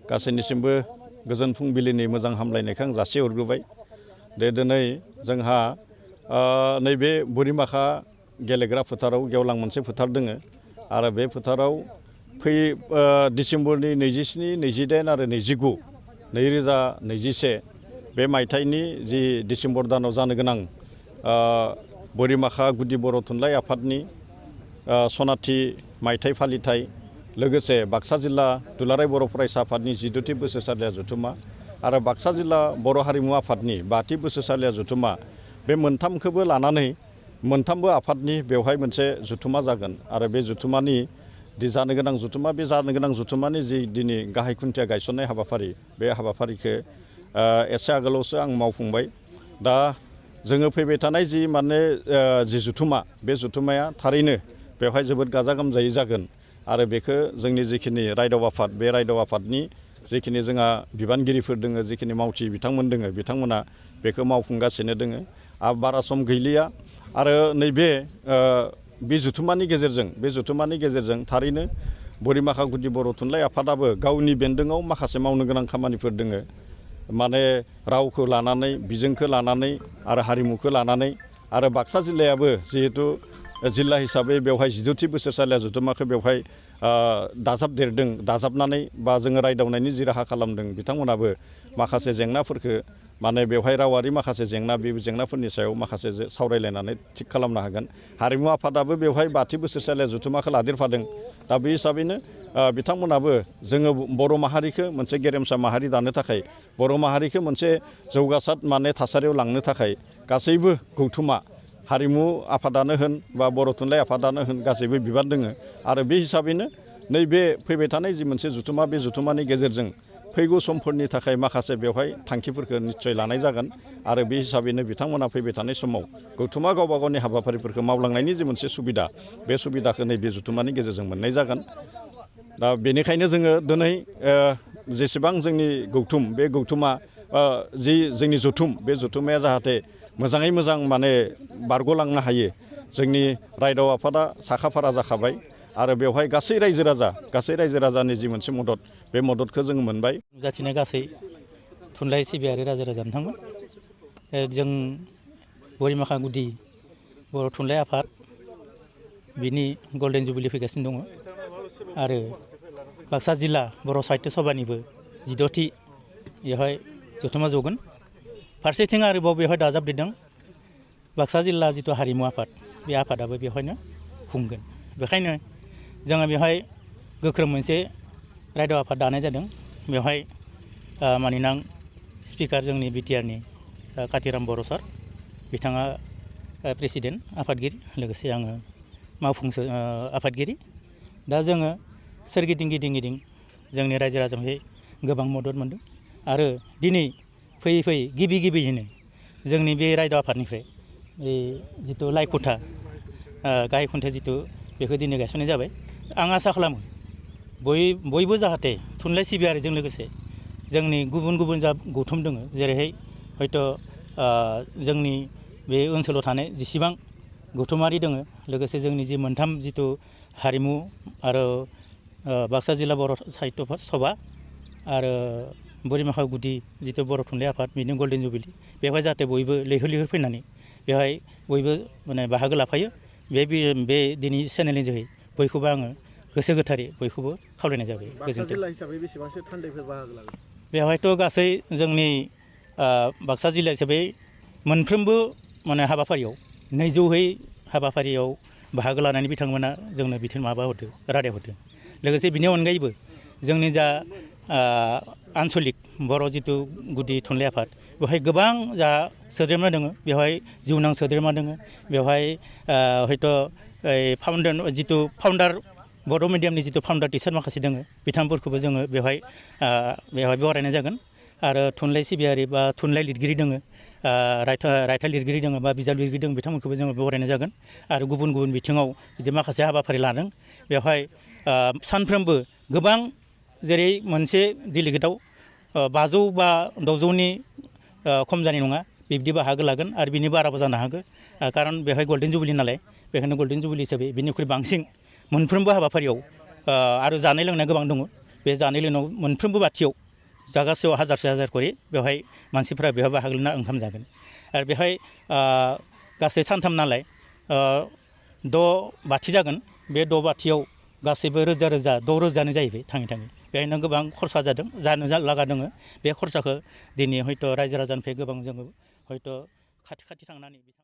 गासैनिसिमबो गोजोन फुंबिलिनि मोजां हामलायनायखौ आं जासिहरग्रोबाय। दिनै जोंहा नैबे बोरिमाखा गेलेग्रा फोथाराव गेवलां मोनसे फोथार दोङो आरो बे फोथाराव डिसेम्बरनि 27, 28 आरो 29, 2021 बे मायथाइनि जि डिसेम्बर दानाव जानो गोनां बोरिमाखा गुदि बर' थुनलाइ आफादनि सनाथि मायथाइ फालिथाय लोगोसे बाक्सा जिल्ला दुलाराय बर' फरायसा आफादनि 14थि बोसोरसालिया जथुमा आरो बाक्सा जिल्ला बर' हारिमु आफादनि 5थि बोसोरसालिया जथुमा बे मोनथामखौबो लानानै मोनथामबो आफादनि बेवहाय मोनसे जथुमा जागोन आरो बे जथुमानि जानो गोनां जथुमा बे जानो गोनां जथुमानि जि दिनै गाहाय खुन्थिया गायसननाय हाबाफारि बे हाबाफारिखौ एसे आगोलावसो आं मावफुंबाय। दा जोङो फैबाय थानाय जि जि जथुमा बे जथुमाया थारैनो बेवहाय जोबोद गाजा गोमजायै जागोन आरो बेखौ जोंनि जिखिनि रायदाव आफाद बे रायदाव आफादनि जिखिनि जोंहा बिबानगिरिफोर दोङो जिखिनि मावथि बिथांमोन दोङो बिथांमोना बेखौ मावफुंगासिनो दोङो आरो बारा सम गैलिया आरो नैबे बे जथुमानि गेजेरजों थारैनो बोरिमाखा गुदि बर' थुनलाइ आफादाबो गावनि बेन्दोङाव माखासे मावनो गोनां खामानिफोर दोङो माने रावखौ लानानै बिजोंखौ लानानै आरो हारिमुखौ लानानै आरो बाक्सा जिल्लायाबो जिहेतु जिल्ला हिसाबै बेवहाय 14थि बोसोरसालिया जथुमाखौ बेवहाय दाजाबनानै बा जोङो रायदावनायनि जि राहा खालामदों बिथांमोनाबो माखासे जेंनाफोरखौ माने बेवहाय रावारि माखासे जेंना बे जेंनाफोरनि सायाव माखासे सावरायलायनानै थिग खालामनो हागोन। हारिमु आफादाबो बेवहाय 5थि बोसोरसालिया जथुमाखौ लादेरफादों। दा बे हिसाबैनो बिथांमोनाबो जोङो बर' माहारिखौ मोनसे गेरेमसा माहारि दानो थाखाय बर' माहारिखौ मोनसे जौगासार थासारियाव लांनो थाखाय गासैबो गौथुमा हारिमु आफादानो होन बा बर' थुनलाइ आफादानो होन गासैबो बिबान दोङो आरो बे हिसाबैनो नैबे फैबाय थानाय जि मोनसे जथुमा बे जथुमानि गेजेरजों फैगौ समफोरनि थाखाय माखासे बेवहाय थांखिफोरखौ निस्सय लानाय जागोन आरो बे हिसाबैनो बिथांमोना फैबाय थानाय समाव गौथुमा गावबा गावनि हाबाफारिफोरखौ मावलांनायनि जि मोनसे सुबिदा बे सुबिदाखौ नैबे जथुमानि गेजेरजों मोननाय जागोन। दा बेनिखायनो जोङो दिनै जेसेबां जोंनि गौथुम बे गौथुमा जि जोंनि जथुम बे जथुमाया जाहाथे मोजाङै मोजां माने बारग'लांनो हायो जोंनि रायदाव आफादा साखाफारा जाखाबाय आरो बेवहाय गासै रायजो राजानि जि मोनसे मदद बे मददखौ जोङो मोनबाय। नुजाथिनाय गासै थुनलाइ सिबियारि रायजो राजा नोंथांमोन जों बोरिमाखा गुदि बर' थुनलाइ आफाद बिनि गल्डेन जुबिलि फैगासिनो दङ आरो बाक्सा जिल्ला बर' साहित्य सभानिबो 16थि बेवहाय जथुमा जगोन। फारसेथिं आरोबाव बेवहाय दाजाबदेरदों बाक्सा जिल्ला जिथु हारिमु आफाद बे आफादाबो बेवहायनो खुंगोन। बेखायनो जोङो बेवहाय गोख्रों मोनसे रायदाव आफाद दानाय जादों। बेवहाय माननीय स्पिकार जोंनि बिटिआरनि कातिराम बर' सार बिथाङा प्रेसिडेन्ट आफादगिरि लोगोसे आङो मावफुं आफादगिरि। दा जोङो सोरगिदिं गिदिं जोंनि रायजो राजानिफ्राय गोबां मदद मोनदों आरो दिनै फैयै गिबियैनो जोंनि बे रायदाव आफादनिफ्राय जिथु लाइखुन्था गाहाय खुन्था जिथु बेखौ दिनै गायसननाय जाबाय। आं आसा खालामो बयबो जाहाथे थुनलाइ सिबियारिजों लोगोसे जोंनि गुबुन जा गौथुम दङ जेरैहाय हयथ' जोंनि बे ओनसोलाव थानाय जेसेबां गौथुमारि दङ लोगोसे जोंनि जि मोनथाम जिथु हारिमु आरो बाक्सा जिल्ला बर' साहित्य सभा आरो बोरिमाखा गुदि जिथु बर' थुनलाइ आफाद बिनि गल्डेन जुबिलि बेवहाय जाहाथे बयबो लैहोर फैनानै बेवहाय बयबो माने बाहागो लाफायो। बे दिनै चेनेलनि जोहै बयखौबो आङो गोसो गोथारै बयखौबो खावलायनाय जाबाय। बाक्सा जिल्ला हिसाबै बेसेबांसो थान्दैफोर बाहागो लागोन? बेवहायथ' गासै जोंनि बाक्सा जिल्ला हिसाबै मोनफ्रोमबो माने हाबाफारियाव 200 हाबाफारियाव बाहागो लानानै बिथांमोना जोंनो रादाय हरदों। लोगोसे बिनि अनगायैबो जोंनि जा आन्सलिक बर' जिथु गुदि थुनलाइ आफाद बेवहाय गोबां जा सोद्रोमा दङ बेवहाय जिउनां सोद्रोमा दङ बेवहाय हयथ' फाउन्डार बड' मिडियामनि जिथु फाउन्डार टिचार माखासे दङ बिथांमोनफोरखौबो जोङो बेवहाय बरायनाय जागोन आरो थुनलाइ सिबियारि बा थुनलाइ लिरगिरि दङ रायथाइ लिरगिरि दङ बा बिजाब लिरगिरि दङ बिथांमोनखौबो जोङो बरायनाय जागोन आरो गुबुन बिथिङाव बिदि माखासे हाबाफारि लादों। बेवहाय सानफ्रोमबो गोबां जेरै मोनसे डेलिगेटआव 500 बा 600नि खम जानाय नङा बिब्दि बाहागो लागोन आरो बिनि बाराबो जानो हागौ खारन बेवहाय गल्डेन जुबिलि नालाय बेखायनो गल्डेन जुबिलि हिसाबै बिनिख्रुइ बांसिन मोनफ्रोमबो हाबाफारियाव आरो जानाय लोंनाय गोबां दङ बे जानाय लोंनायाव मोनफ्रोमबो बाथियाव जागासेयाव हाजार करि बेवहाय मानसिफ्रा बेवहाय बाहागो लाना ओंखाम जागोन आरो बेवहाय गासै सानथाम नालाय 6 बाथि जागोन बे 6 बाथियाव गासैबो रोजा 6,000 जाहैबाय थाङै बेहायनो गोबां खरसा जादों जानो लागा दङ बे खरसाखौ दिनै हयथ' रायजो राजानिफ्राय गोबां जोङो हयथ' खाथि थांनानै